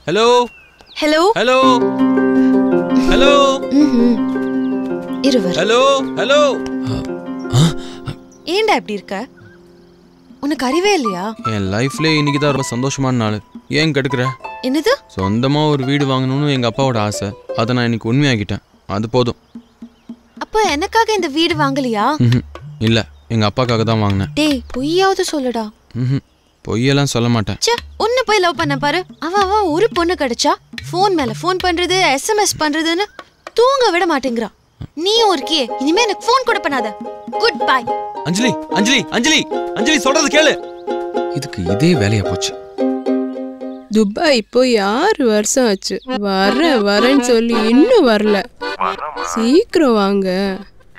Hello hello hello hello இருவர் hello hello. ஏன்டா இப்படி இருக்க? உனக்கு அறிவே இல்லையா? என் லைஃப்ல இன்னைக்கு தான் ரொம்ப சந்தோஷமான நாள். ஏன் கெடுக்கிற? என்னது? சொந்தமா ஒரு வீடு வாங்கணும்னு எங்க அப்பாவோட ஆசை. அதை நான் இன்னைக்கு உண்மையாகிட்டேன். அது போதும். அப்ப எனக்காக இந்த வீடு வாங்கலையா? இல்ல, எங்க அப்பாக்காக தான் வாங்கினேன். டேய், பொய்யாவது சொல்லுடா. பொய்யெல்லாம் சொல்ல மாட்டேன். உன்னை போய் லவ் பண்ண பாரு. அவன் ஒரு பொண்ணு கிடைச்சா போன் மேல போன் பண்றது, எஸ்எம்எஸ் பண்றதுன்னு தூங்க விட மாட்டேங்கிறான். நீயும் இருக்கியே, இனிமே எனக்கு போன் கூட பண்ணாத. Good bye. அஞ்சலி அஞ்சலி அஞ்சலி அஞ்சலி, சொல்றது கேளு. இதுக்கு இதே வேலையா போச்சு. துபாய் போய் 6 வருஷம் ஆச்சு. வரேன்னு சொல்லி இன்னும் வரல. சீக்கிரம் வாங்க.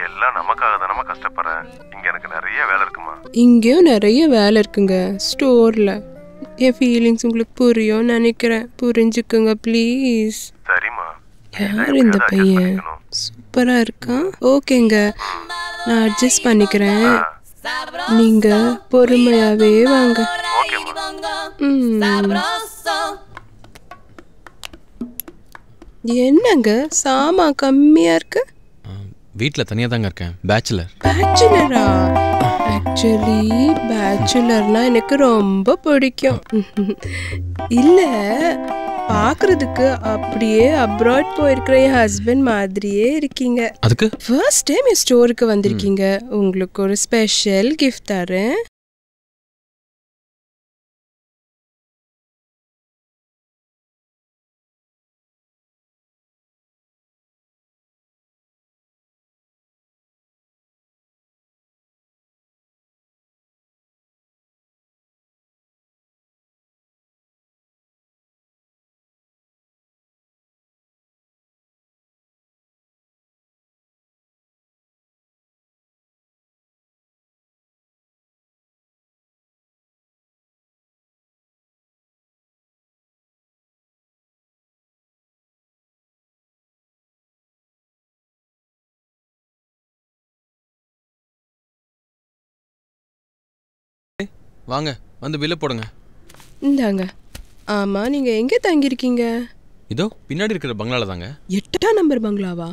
எல்லாம் நமக்காக தான் நம்ம கஷ்டப்படுறேன். இங்க எனக்கு நிறைய வேலை இருக்குமா? இங்கேயும் நிறைய வேலை இருக்குங்க ஸ்டோர்ல. என் ஃபீலிங்ஸ் உங்களுக்கு புரியும் நினைக்கிறேன். புரிஞ்சுக்குங்க ப்ளீஸ். சரிம்மா. யார் இந்த பையன்? சூப்பரா இருக்கான். ஓகேங்க, நான் அட்ஜஸ்ட் பண்ணிக்கிறேன். நீங்க பொறுமையாவே வாங்க. என்னங்க சாமான் கம்மியா இருக்கு? வீட்ல தனியா தாங்க இருக்கேன். பேச்சுலர். பேச்சுலரா? ஆக்சுவலி பேச்சுலர்னா எனக்கு ரொம்ப பிடிக்கும். இல்ல, பாக்குறதுக்கு அப்படியே அப்ராட் போயிருக்கிற என் ஹஸ்பண்ட் மாதிரியே இருக்கீங்க. அதுக்கு ஃபர்ஸ்ட் டைம் என் ஸ்டோருக்கு வந்திருக்கீங்க. உங்களுக்கு ஒரு ஸ்பெஷல் கிஃப்ட் தரேன். வாங்க, வந்து பில்ல போடுங்க. இந்தாங்க. ஆமா, நீங்க எங்க தங்கியிருக்கீங்க? இதோ பின்னாடி இருக்கிற பங்களால தாங்க. 8ஆம் நம்பர் பங்களாவா?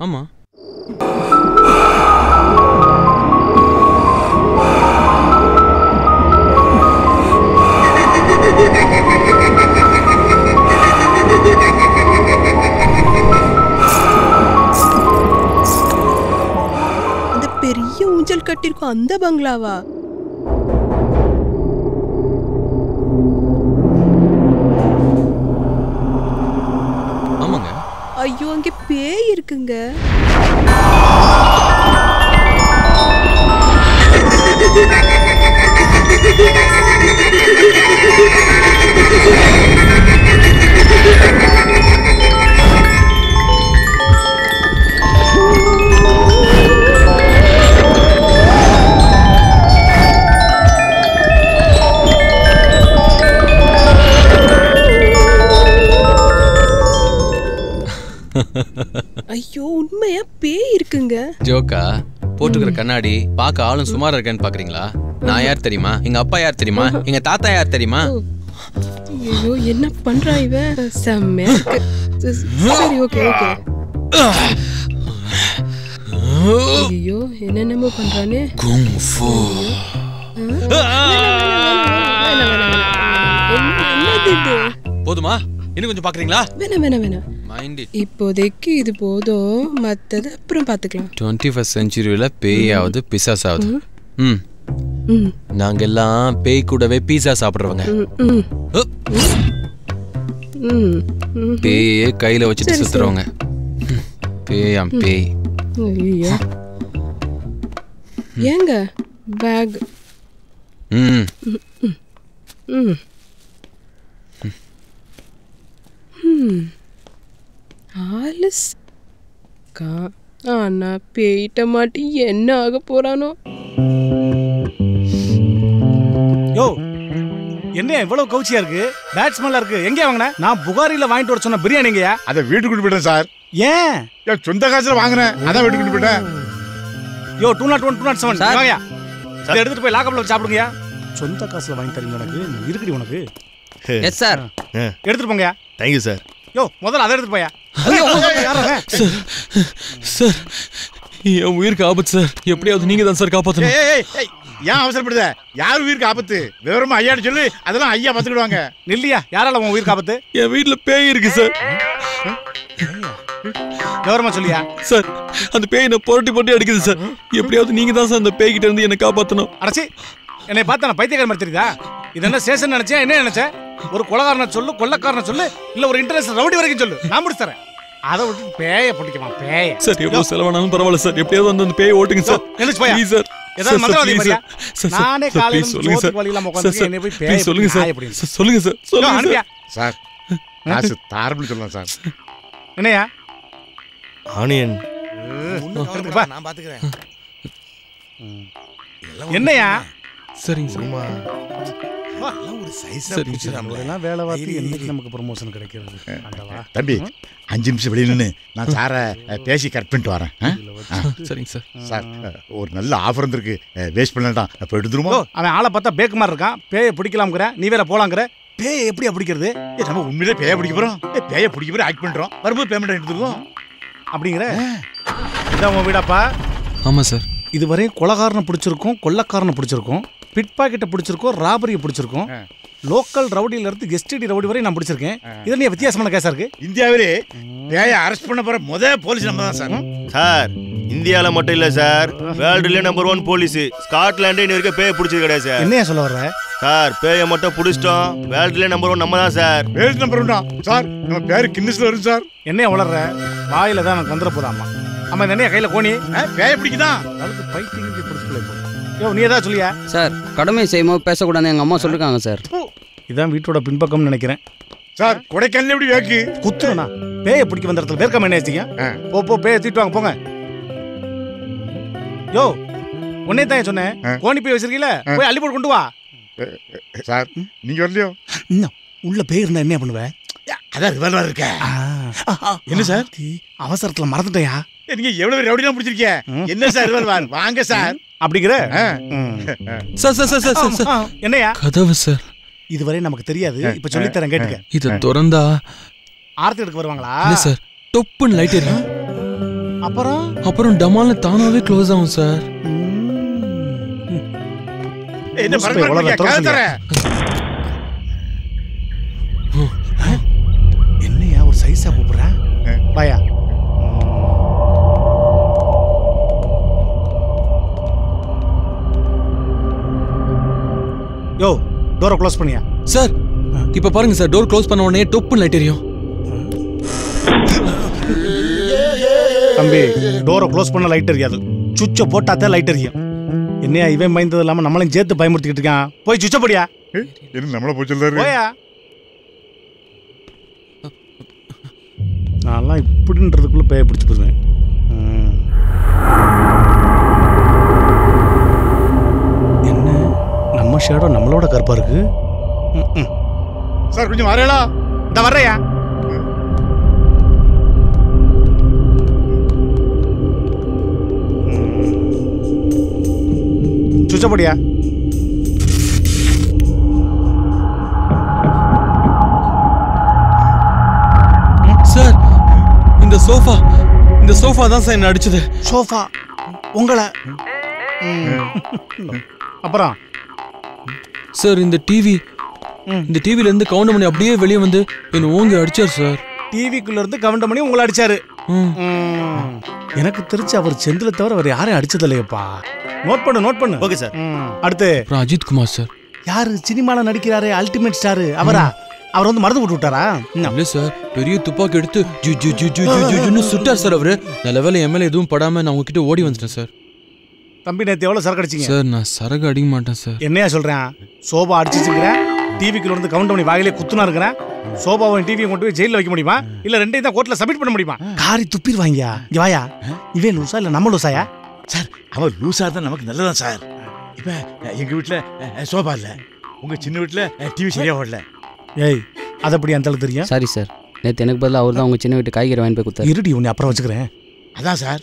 ஆமா. அந்த பெரிய ஊஞ்சல் கட்டிருக்கும் அந்த பங்களாவா? ஆமாங்க. ஐயோ, அங்கே பேய் இருக்குங்க. ஐயோ, உண்மையா பேய் இருக்குங்க. ஜோக்கா? போட்டுக்கிற கண்ணாடி பாக்க ஆளும் சுமாரா இருக்கேன்னு பாக்குறீங்களா? நான் யார் தெரியுமா? எங்க அப்பா யார் தெரியுமா? எங்க தாத்தா யார் தெரியுமா? ஐயோ, என்ன பண்றா இவன்? செம்மையா இருக்கு. சரி, ஓகே ஓகே. ஐயோ, என்னென்னமோ பண்றானே. குங்ஃபூ. போதுமா? இன்னும் கொஞ்சம் பாக்குறீங்களா? வேணாம். இப்போதைக்கு இது போதும். மத்தது அப்புறம் பாத்துக்கலாம். 21st centuryல பேயாவது பிசாசாவது. நாங்க எல்லாம் பேய் கூடவே பீஸா சாப்பிடுறவங்க. பேயே கையில வச்சுட்டு சுத்துறவங்க. பேயாம் பேய். ஐயோ, ஏங்க பேக்? ஆனா பேயிட்ட மாட்டி என்ன ஆக போறானோ? யோ, என்ன இவ்வளவு கவுச்சியா இருக்கு? பேட்ஸ்மேன்ல இருக்கு. எங்க வாங்கின? நான் புகாரில வாங்கிட்டு வர சொன்ன பிரியாணிங்கயா. அதை வீட்டுக்கு கொண்டு போயிட்டேன் சார். ஏன்? சொந்த காசுல வாங்கினேன், அதான் வீட்டுக்கு கொண்டு போயிட்டேன். யோ, 201 207 வாங்கயா. அதை எடுத்துட்டு போய் லாக்கப்ல வச்சு சாப்பிடுங்கயா. சொந்த காசுல வாங்கி தரீங்க. உனக்கு இருக்குடி உனக்கு. Yes sir. எடுத்துட்டு போங்கயா. Thank you sir. யோ முதல்ல அதை எடுத்து போயா. சார் என் உயிருக்கு ஆபத்து சார். எப்படியாவது நீங்க தான் சார் காப்பாற்றணும். ஏன் அவசரப்படுத? யார் உயிருக்கு ஆபத்து? விவரமா ஐயான்னு சொல்லு, அதெல்லாம் ஐயா பார்த்துக்கிடுவாங்க. இல்லையா, யாரால உன் உயிருக்கு ஆபத்து? என் வீட்டுல பேய் இருக்கு சார். விவரமா சொல்லியா? சார் அந்த பேய் என்ன புரட்டி அடிக்குது சார். எப்படியாவது நீங்க தான் சார் அந்த பேய் கிட்ட இருந்து என்ன காப்பாற்றணும். அடச்சி, என்னை பார்த்தா நான் பைத்தியக்கார மாதிரி தெரியுதா? இது என்ன ஸ்டேஷன் நினைச்சேன்? என்ன நினைச்சேன்? ஒரு கொலகாரனை சொல்லு, கொள்ளக்காரனை சொல்லு, இல்ல ஒரு இன்டர்நேஷனல் ரவுடி வரைக்கும் சொல்லு, நான் முடிச்சு தரேன். அதை விட்டு பேய பிடிக்குமா? பேய சார் எவ்வளவு செலவானாலும் பரவாயில்ல சார். எப்படியாவது வந்து அந்த பேயை ஓட்டுங்க சார். நினைச்சு போயா சார். ஏதாவது மந்திரவாதி மாதிரியா? நானே காலையில சோத்து வழியில உட்கார்ந்து என்னை போய் பேய சொல்லுங்க சார். சொல்லுங்க சார். சொல்லுங்க சார். காசு தாரபடி சொல்லலாம் சார். என்னையா ஆனியன் நான் பாத்துக்கிறேன். என்னையா? சரிங்க சார். ஒரு சைஸா எல்லாம் வேலை பார்த்து என்னைக்கு நமக்கு ப்ரமோஷன் கிடைக்கிறது? தம்பி 5 நிமிஷம் வெளியே நின்று நான் சாரை பேசி கட் பண்ணிட்டு வரேன். சரிங்க சார். சார் ஒரு நல்ல ஆஃபர் இருந்திருக்கு, வேஸ்ட் பண்ணலாம். இப்போ எடுத்துருமோ? அவன் ஆளை பார்த்தா பேக்கு மாதிரி இருக்கான். பேயை பிடிக்கலாம்ங்கிற, நீ வேற போலாங்கிற. பேயை எப்படி பிடிக்கிறது? நம்ம உண்மையிலே பேய பிடிக்க போறோம். பேய பிடிக்க போற ஆக்ட் பண்றோம். வரும்போது பேமெண்ட் எடுத்துருக்கோம் அப்படிங்கிற. இதான் உன் வீடாப்பா? ஆமா சார். இதுவரை கொலகாரனை பிடிச்சிருக்கோம், கொள்ளக்காரனை பிடிச்சிருக்கோம், பிட் பாக்கெட்டை பிடிச்சிருக்கோம், ராபரியை பிடிச்சிருக்கோம், லோக்கல் ரவுடியில இருந்து எஸ்டிடி ரவுடி வரை நான் பிடிச்சிருக்கேன். இது நீ வித்தியாசமான கேஸா இருக்கு. இந்தியாவிலே பேய அரெஸ்ட் பண்ண போற முதல் போலீஸ் நம்ம தான் சார். சார் இந்தியாவில் மட்டும் இல்லை சார், வேர்ல்டுலேயே நம்பர் 1 போலீஸ். ஸ்காட்லாண்டே இன்ன வரைக்கும் பேயை பிடிச்சது கிடையாது சார். என்னையா சொல்ல வர்ற? சார் பேயை மட்டும் பிடிச்சிட்டோம், வேர்ல்டுலேயே நம்பர் 1 நம்ம தான் சார். World number 1 sir. நம்ம பேரு கின்னஸ்ல வரும் சார். என்னையா வளர்ற? வாயில தான் எனக்கு வந்துட போதாமா? ஆமா, என்னையா கையில கோணி? பேய பிடிக்குதான். அதுக்கு பைத்தியம் பிடிச்சிக்கல. யோ நீ ஏதாவது சொல்லியா? சார் கடமை செய்யும்போது பேசக்கூடாது எங்க அம்மா சொல்லிருக்காங்க சார். இதான் வீட்டோட பின்பக்கம்னு நினைக்கிறேன் சார். கொடைக்கானல் எப்படி வேக்கு குத்துறனா? பேயை பிடிக்க வந்த இடத்துல வேர்க்காம என்ன வச்சிங்க? போ பேயை தீட்டு வாங்க போங்க. யோ உன்னே தான் சொன்னேன், கோணி போய் வச்சிருக்கீல, போய் அள்ளி போட்டு கொண்டு வா. சார் நீங்க வரலையோ? இன்னும் உள்ள பேய் இருந்தா என்ன பண்ணுவ? அதான் ரிவால்வர் இருக்க. என்ன சார் அவசரத்துல மறந்துட்டயா? நீங்க எவ்வளவு ரவுடிலாம் பிடிச்சிருக்கீங்க. என்ன சார் ரிவால்வர்? வாங்க சார் அப்படிங்கிற. சார் என்னையா கதவு சார்? இதுவரை நமக்கு தெரியாது, இப்ப சொல்லி தரேன் கேட்டுக்க. இத திறந்தா ஆர்த்தி எடுக்க வருவாங்களா? இல்ல சார், டொப்புன்னு லைட் எரியும். அப்புறம் டமால்னு தானாவே க்ளோஸ் ஆகும் சார். என்ன பரவாயில்லை. என்னையா ஒரு சைஸா கூப்பிடுற? பாயா யோ டோரை க்ளோஸ் பண்ணியா? சார் இப்ப பாருங்க சார், டோர் க்ளோஸ் பண்ண உடனே டொப்புன்னு லைட் எரியும். தம்பி டோரை க்ளோஸ் பண்ண லைட் எரியாது, சுவிட்சை போட்டாதான் லைட் எரியும். என்னையா இவன் பயந்தது இல்லாம நம்மளையும் சேர்த்து பயமுறுத்திக்கிட்டு இருக்கான். போய் சுவிட்சை போடியா. என்ன நம்மள போய் சொல்றாரு? போயா. நான்லாம் இப்படின்றதுக்குள்ள பேய பிடிச்சி போடுவேன். என்ன நம்ம ஷேடோ நம்மளோட கருப்பா இருக்கு. சார் கொஞ்சம் வரேளா? இந்த வர்றையா? சுச்சப்படியா? சார் இந்த சோஃபா தான் சார் என்ன அடிச்சது. சோஃபா உங்களை? அப்புறம் சார் இந்த டிவில இருந்து கவுண்ட் பண்ணி அப்படியே வெளியே வந்து என்ன ஓங்கி அடிச்சார் சார். டிவிக்குள்ள இருந்து கவுண்ட் பண்ணி உங்களை அடிச்சாரு. எனக்கு தெரிஞ்சு அவர் செந்தில தவிர வேற யாரையும் அடிச்சது இல்லையப்பா. நோட் பண்ணு. Okay sir. அடுத்து அஜித் குமார் சார். யாரு சினிமால நடிக்கிறாரு அல்டிமேட் ஸ்டார் அவரா? அவர் வந்து மருந்து போட்டு விட்டாரா? இல்ல சார், பெரிய துப்பாக்கி எடுத்து ஜு ஜு ஜு ஜு ஜுன்னு சுட்டார் சார் அவரு. நல்ல வேளை என் மேல எதுவும் படாம நான் உங்ககிட்ட ஓடி வந்துட்டேன் சார். தம்பி நேத்து எவ்வளவு சரக்கு அடிச்சீங்க? சார் நான் சரக்கு அடிக்க மாட்டேன் சார். என்னையா சொல்றேன்? சோபா அடிச்சுக்கிறேன், டிவிக்குள்ள இருந்து கவுண்ட் பண்ணி வாயிலே குத்துனா இருக்கிறேன். சோபாவும் டிவியை கொண்டு போய் ஜெயில வைக்க முடியுமா? இல்ல ரெண்டையும் தான் கோர்ட்ல சப்மிட் பண்ண முடியுமா? காரி துப்பிடுவாங்க. இங்க வாயா. இவன் லூசா இல்ல நம்ம லூசாயா? சார் அவன் லூசா தான் நமக்கு நல்லதான் சார். இப்ப எங்க வீட்டுல சோபா இல்ல, உங்க சின்ன வீட்டுல டிவி சரியா ஓடல. ஏய் அது அப்படி அந்த தெரியும். சாரி சார், நேற்று எனக்கு பதிலாக அவர் தான் உங்க சின்ன வீட்டு காய்கறி வாங்கி போய் கொடுத்தாரு. இருடி உன்னை அப்புறம் வச்சுக்கிறேன். அதான் சார்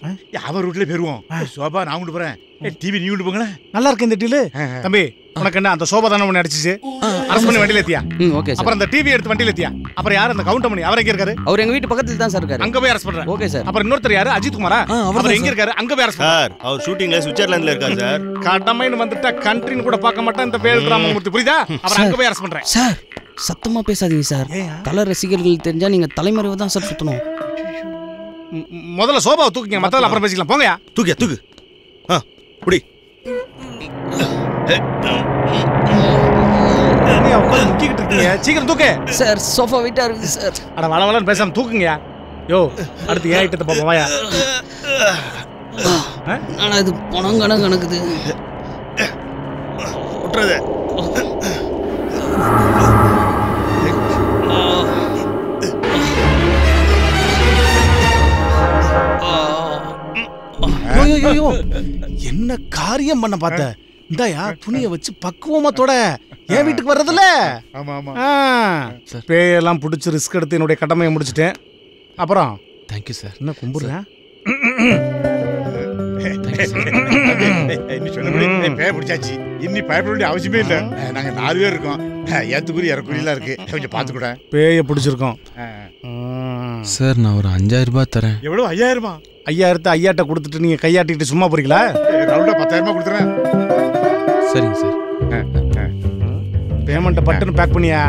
அவர் வீட்லயே போயிருவோம். சோபா நான் கொண்டு போறேன், டிவி நீ கொண்டு போங்களேன். நல்லா இருக்கு இந்த டீலு. தம்பி உனக்கு என்ன அந்த சோபா தானே ஒன்று அடிச்சிச்சு, அரசு பண்ணி வண்டியில ஏத்தியா? Okay sir. அப்புறம் அந்த டிவி எடுத்து வண்டியில ஏத்தியா? அப்புறம் யார் அந்த கவுண்டர் பண்ணி அவர் எங்க இருக்காரு? அவர் எங்க வீட்டு பக்கத்துல தான் சார் இருக்காரு. அங்க போய் அரசு பண்றேன். Okay sir. அப்புறம் இன்னொருத்தர் யாரு? அஜித் குமாரா? அவர் எங்க இருக்காரு? அங்க போய் அரசு பண்றேன். சார் அவர் ஷூட்டிங்ல சுவிட்சர்லாந்துல இருக்காரு சார். கடமைன்னு வந்துட்டா கண்ட்ரின்னு கூட பார்க்க மாட்டேன் இந்த வேல் ராமமூர்த்தி, புரியுதா? அப்புறம் அங்க போய் அரசு பண்றேன். சார் சத்தமா பேசாதீங்க சார். தல ரசிகர்கள் தெரிஞ்சா நீங்க தலைமறைவு தான் சார் சுத்தணும். முதல்ல சோபாவை தூக்குங்க, மத்ததெல்லாம் அப்புறம் பேசிக்கலாம். போங்கயா. தூக்கு தூக்கு. புடி. முக்கிக்கிட்டு இருக்கீங்க, சீக்கிரம் தூக்கு. சார் சோஃபா வெயிட்டா இருக்கு சார். அட வளவலன்னு பேசாம தூக்குங்கயா. யோ அடுத்து ஏன் ஐட்டத்தை பாப்போம், வாயா. ஆனா இது பணம் கணக்குது. விட்டுறது. என்ன காரியம் பண்ண பார்த்த? இந்தாயா துணியை வச்சு பக்குவமா தொட. என் வீட்டுக்கு வர்றதுல பேயெல்லாம் பிடிச்சி ரிஸ்க் எடுத்து என்னுடைய கடமையை முடிச்சிட்டேன். அப்புறம் தேங்க்யூ சார். என்ன கும்பிடுறேன்? பேய பிடிச்சாச்சு, இன்னி பயப்பட வேண்டிய அவசியமே இல்லை. நாங்க 4 பேர் இருக்கோம், ஏத்துக்குறி இறக்குறியெல்லாம் இருக்கு, கொஞ்சம் பார்த்துக்கூட. பேய பிடிச்சிருக்கோம் சார். நான் ஒரு 5000 ரூபாய் தரேன். எவ்வளவு? 5000? 5000 ஐயாட்ட கொடுத்துட்டு நீங்க கையாட்டிட்டு சும்மா போறீங்களா? ரவுண்டா 10000 கொடுத்துறேன். சரிங்க சார். பேமெண்ட்டை பட்டுன்னு பேக் பண்ணியா?